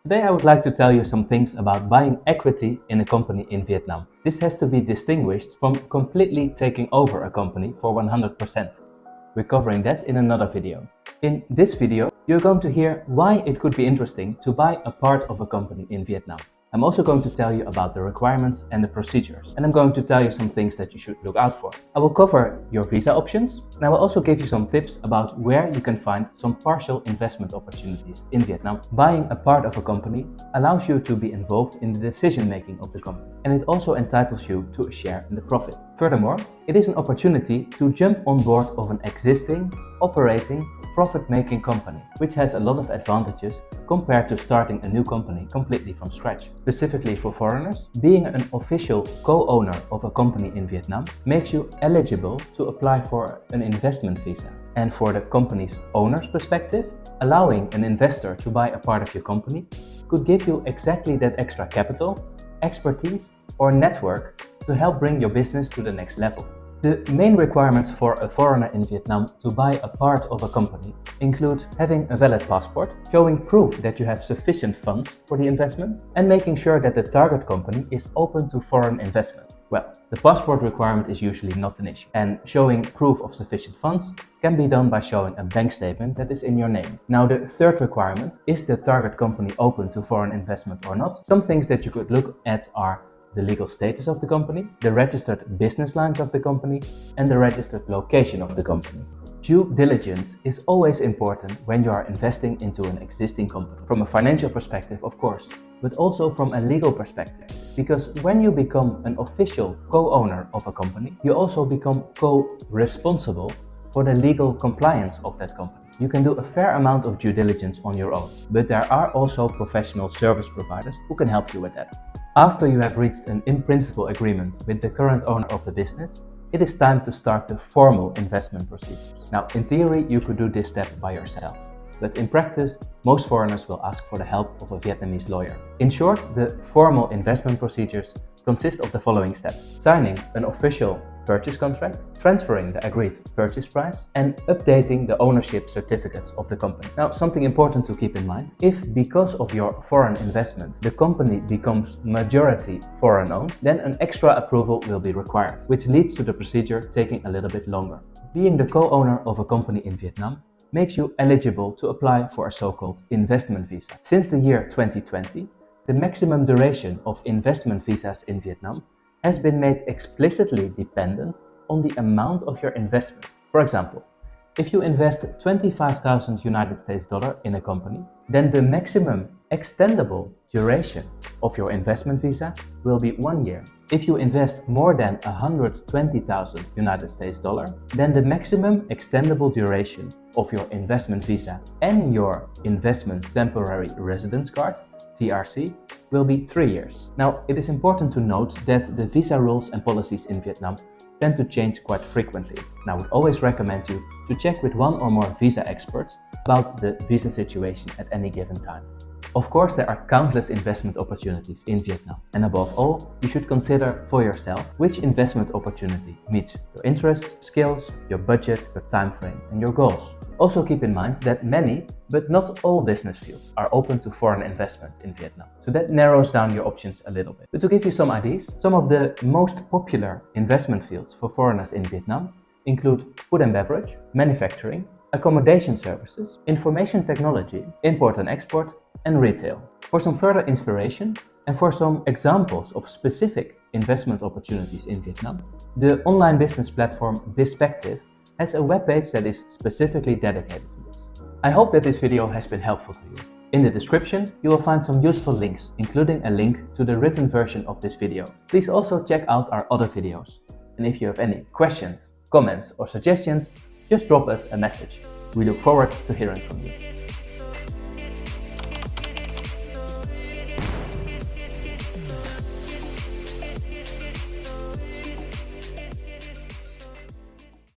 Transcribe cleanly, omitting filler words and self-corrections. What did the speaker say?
Today I would like to tell you some things about buying equity in a company in Vietnam. This has to be distinguished from completely taking over a company for 100%. We're covering that in another video. In this video, you're going to hear why it could be interesting to buy a part of a company in Vietnam. I'm also going to tell you about the requirements and the procedures, and I'm going to tell you some things that you should look out for. I will cover your visa options, and I will also give you some tips about where you can find some partial investment opportunities in Vietnam. Buying a part of a company allows you to be involved in the decision making of the company, and it also entitles you to a share in the profit. Furthermore, it is an opportunity to jump on board of an existing, operating, profit-making company, which has a lot of advantages compared to starting a new company completely from scratch. Specifically for foreigners, being an official co-owner of a company in Vietnam makes you eligible to apply for an investment visa. And for the company's owner's perspective, allowing an investor to buy a part of your company could give you exactly that extra capital, expertise, or network to help bring your business to the next level. The main requirements for a foreigner in Vietnam to buy a part of a company include having a valid passport, showing proof that you have sufficient funds for the investment, and making sure that the target company is open to foreign investment. Well, the passport requirement is usually not an issue, and showing proof of sufficient funds can be done by showing a bank statement that is in your name. Now, the third requirement is the target company open to foreign investment or not. Some things that you could look at are the legal status of the company, the registered business lines of the company, and the registered location of the company. Due diligence is always important when you are investing into an existing company. From a financial perspective, of course, but also from a legal perspective. Because when you become an official co-owner of a company, you also become co-responsible for the legal compliance of that company. You can do a fair amount of due diligence on your own, but there are also professional service providers who can help you with that. After you have reached an in-principle agreement with the current owner of the business, it is time to start the formal investment procedures. Now, in theory, you could do this step by yourself, but in practice, most foreigners will ask for the help of a Vietnamese lawyer. In short, the formal investment procedures consist of the following steps: signing an official purchase contract, transferring the agreed purchase price, and updating the ownership certificates of the company. Now, something important to keep in mind: if because of your foreign investment the company becomes majority foreign owned, then an extra approval will be required, which leads to the procedure taking a little bit longer. Being the co-owner of a company in Vietnam makes you eligible to apply for a so-called investment visa. Since the year 2020, the maximum duration of investment visas in Vietnam has been made explicitly dependent on the amount of your investment. For example, if you invest 25,000 United States dollars in a company, then the maximum extendable duration of your investment visa will be 1 year. If you invest more than 120,000 United States dollars, then the maximum extendable duration of your investment visa and your investment temporary residence card, TRC, will be 3 years. Now, it is important to note that the visa rules and policies in Vietnam tend to change quite frequently. And I would always recommend you to check with one or more visa experts about the visa situation at any given time. Of course, there are countless investment opportunities in Vietnam, and above all, you should consider for yourself which investment opportunity meets your interests, skills, your budget, your time frame, and your goals. Also keep in mind that many, but not all business fields are open to foreign investment in Vietnam. So that narrows down your options a little bit. But to give you some ideas, some of the most popular investment fields for foreigners in Vietnam include food and beverage, manufacturing, accommodation services, information technology, import and export, and retail. For some further inspiration and for some examples of specific investment opportunities in Vietnam, the online business platform Bizpective has a webpage that is specifically dedicated to this. I hope that this video has been helpful to you. In the description, you will find some useful links, including a link to the written version of this video. Please also check out our other videos. And if you have any questions, comments, or suggestions, just drop us a message. We look forward to hearing from you.